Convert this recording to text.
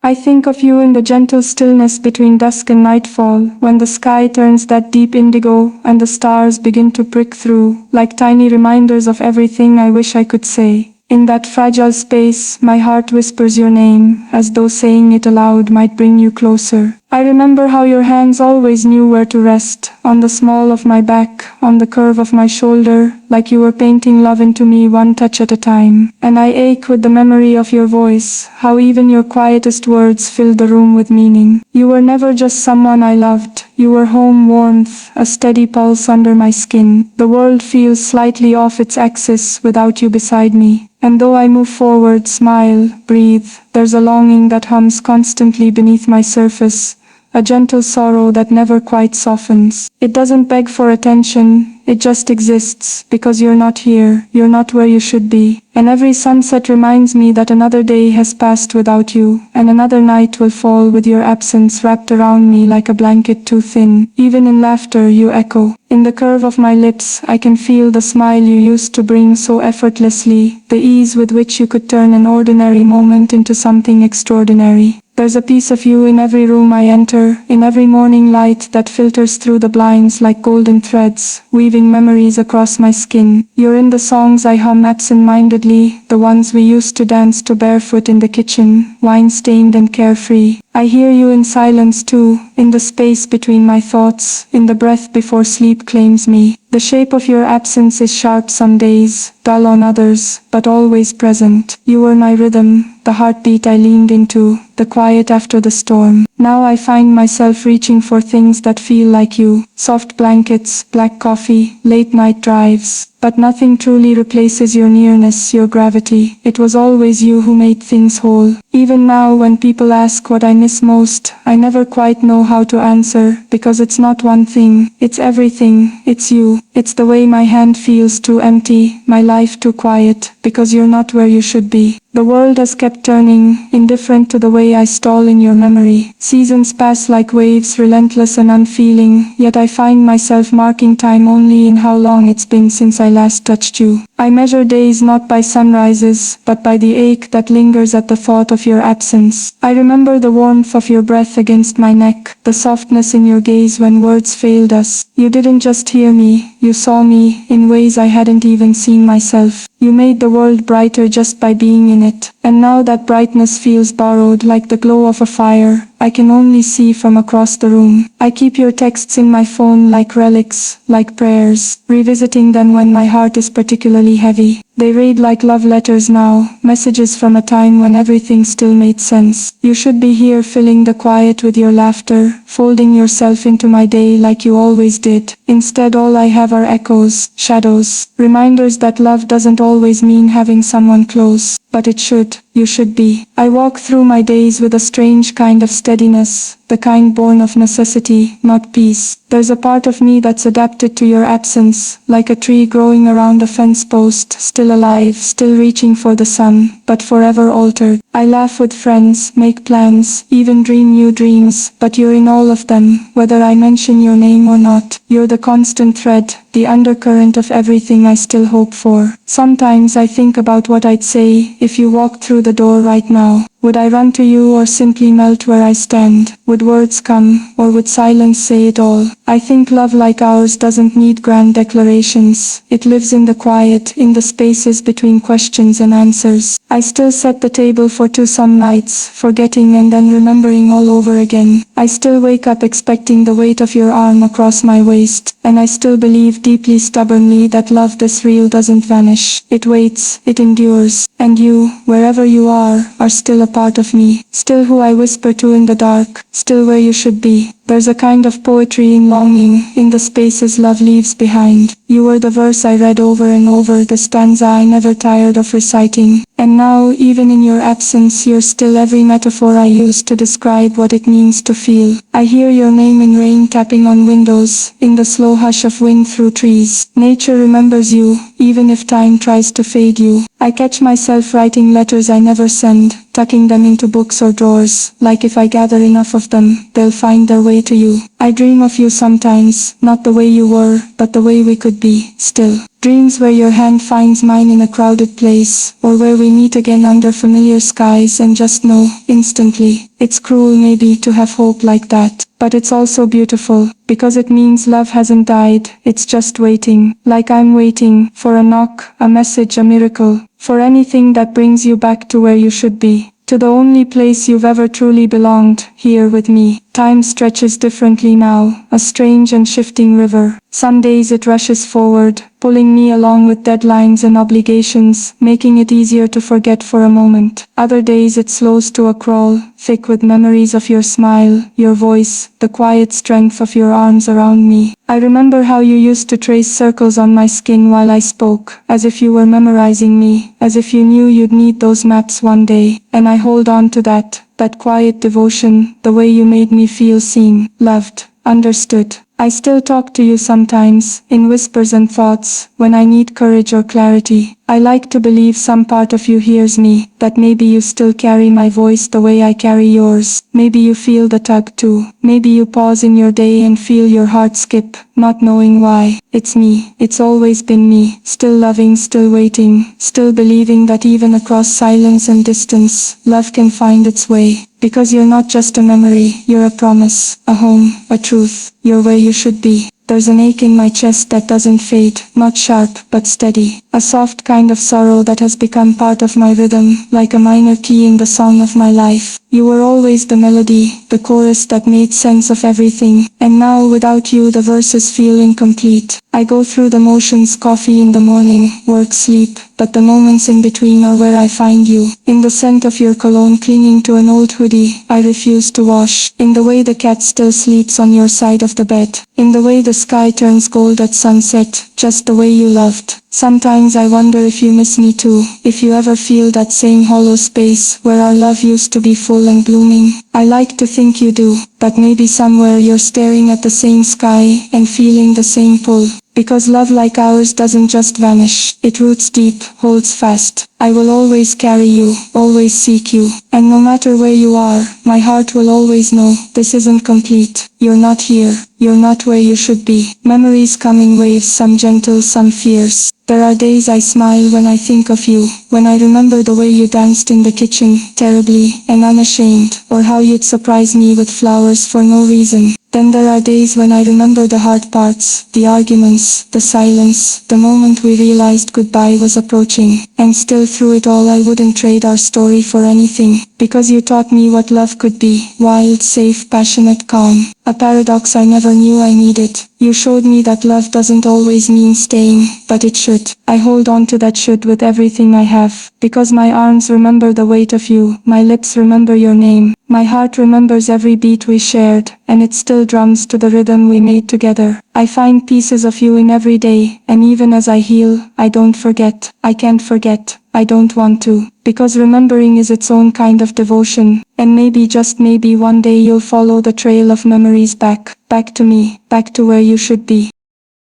I think of you in the gentle stillness between dusk and nightfall, when the sky turns that deep indigo and the stars begin to prick through, like tiny reminders of everything I wish I could say. In that fragile space, my heart whispers your name, as though saying it aloud might bring you closer. I remember how your hands always knew where to rest, on the small of my back, on the curve of my shoulder, like you were painting love into me one touch at a time. And I ache with the memory of your voice, how even your quietest words filled the room with meaning. You were never just someone I loved, you were home warmth, a steady pulse under my skin. The world feels slightly off its axis without you beside me. And though I move forward, smile, breathe, there's a longing that hums constantly beneath my surface, a gentle sorrow that never quite softens. It doesn't beg for attention, it just exists, because you're not here, you're not where you should be. And every sunset reminds me that another day has passed without you, and another night will fall with your absence wrapped around me like a blanket too thin. Even in laughter you echo. In the curve of my lips, I can feel the smile you used to bring so effortlessly, the ease with which you could turn an ordinary moment into something extraordinary. There's a piece of you in every room I enter, in every morning light that filters through the blinds like golden threads, weaving memories across my skin. You're in the songs I hum absent-mindedly, the ones we used to dance to barefoot in the kitchen, wine-stained and carefree. I hear you in silence too, in the space between my thoughts, in the breath before sleep claims me. The shape of your absence is sharp some days, dull on others, but always present. You were my rhythm, the heartbeat I leaned into, the quiet after the storm. Now I find myself reaching for things that feel like you, soft blankets, black coffee, late night drives. But nothing truly replaces your nearness, your gravity. It was always you who made things whole. Even now when people ask what I miss most, I never quite know how to answer, because it's not one thing, it's everything, it's you. It's the way my hand feels too empty, my life too quiet, because you're not where you should be. The world has kept turning, indifferent to the way I stall in your memory. Seasons pass like waves, relentless and unfeeling, yet I find myself marking time only in how long it's been since I last touched you. I measure days not by sunrises, but by the ache that lingers at the thought of your absence. I remember the warmth of your breath against my neck, the softness in your gaze when words failed us. You didn't just hear me, you saw me, in ways I hadn't even seen myself. You made the world brighter just by being in it. And now that brightness feels borrowed, like the glow of a fire I can only see from across the room. I keep your texts in my phone like relics, like prayers, revisiting them when my heart is particularly heavy. They read like love letters now, messages from a time when everything still made sense. You should be here filling the quiet with your laughter, folding yourself into my day like you always did. Instead all I have are echoes, shadows, reminders that love doesn't always mean having someone close. But it should, you should be. I walk through my days with a strange kind of steadiness, the kind born of necessity, not peace. There's a part of me that's adapted to your absence, like a tree growing around a fence post, still alive, still reaching for the sun, but forever altered. I laugh with friends, make plans, even dream new dreams, but you're in all of them, whether I mention your name or not. You're the constant thread, the undercurrent of everything I still hope for. Sometimes I think about what I'd say if you walked through the door right now. Would I run to you or simply melt where I stand? Would words come, or would silence say it all? I think love like ours doesn't need grand declarations. It lives in the quiet, in the spaces between questions and answers. I still set the table for two some nights, forgetting and then remembering all over again. I still wake up expecting the weight of your arm across my waist, and I still believe deeply stubbornly that love this real doesn't vanish. It waits, it endures, and you, wherever you are still a part of me, still who I whisper to in the dark, still where you should be. There's a kind of poetry in longing, in the spaces love leaves behind. You were the verse I read over and over, the stanza I never tired of reciting. And now, even in your absence, you're still every metaphor I use to describe what it means to feel. I hear your name in rain tapping on windows, in the slow hush of wind through trees. Nature remembers you, even if time tries to fade you. I catch myself writing letters I never send, tucking them into books or drawers, like if I gather enough of them, they'll find their way to you. I dream of you sometimes, not the way you were, but the way we could be, still. Dreams where your hand finds mine in a crowded place, or where we meet again under familiar skies and just know, instantly. It's cruel maybe to have hope like that, but it's also beautiful, because it means love hasn't died, it's just waiting. Like I'm waiting, for a knock, a message, a miracle, for anything that brings you back to where you should be. To the only place you've ever truly belonged, here with me. Time stretches differently now, a strange and shifting river. Some days it rushes forward, pulling me along with deadlines and obligations, making it easier to forget for a moment. Other days it slows to a crawl, thick with memories of your smile, your voice, the quiet strength of your arms around me. I remember how you used to trace circles on my skin while I spoke, as if you were memorizing me, as if you knew you'd need those maps one day, and I hold on to that quiet devotion, the way you made me feel seen, loved, understood. I still talk to you sometimes, in whispers and thoughts, when I need courage or clarity. I like to believe some part of you hears me, that maybe you still carry my voice the way I carry yours. Maybe you feel the tug too. Maybe you pause in your day and feel your heart skip, not knowing why. It's me, it's always been me, still loving, still waiting, still believing that even across silence and distance, love can find its way. Because you're not just a memory, you're a promise, a home, a truth, you're where you should be. There's an ache in my chest that doesn't fade, not sharp, but steady. A soft kind of sorrow that has become part of my rhythm, like a minor key in the song of my life. You were always the melody, the chorus that made sense of everything, and now without you the verses feel incomplete. I go through the motions, coffee in the morning, work, sleep, but the moments in between are where I find you. In the scent of your cologne clinging to an old hoodie I refuse to wash. In the way the cat still sleeps on your side of the bed. In the way the sky turns gold at sunset, just the way you loved. Sometimes I wonder if you miss me too, if you ever feel that same hollow space where our love used to be full and blooming. I like to think you do, but maybe somewhere you're staring at the same sky and feeling the same pull. Because love like ours doesn't just vanish, it roots deep, holds fast. I will always carry you, always seek you, and no matter where you are, my heart will always know, this isn't complete. You're not here, you're not where you should be. Memories come in waves, some gentle, some fierce. There are days I smile when I think of you, when I remember the way you danced in the kitchen, terribly and unashamed, or how you'd surprise me with flowers for no reason. Then there are days when I remember the hard parts, the arguments, the silence, the moment we realized goodbye was approaching. And still through it all I wouldn't trade our story for anything, because you taught me what love could be, wild, safe, passionate, calm. A paradox I never knew I needed. You showed me that love doesn't always mean staying, but it should. I hold on to that should with everything I have, because my arms remember the weight of you, my lips remember your name, my heart remembers every beat we shared, and it still drums to the rhythm we made together. I find pieces of you in every day, and even as I heal, I don't forget. I can't forget. I don't want to, because remembering is its own kind of devotion, and maybe, just maybe, one day you'll follow the trail of memories back to me, back to where you should be.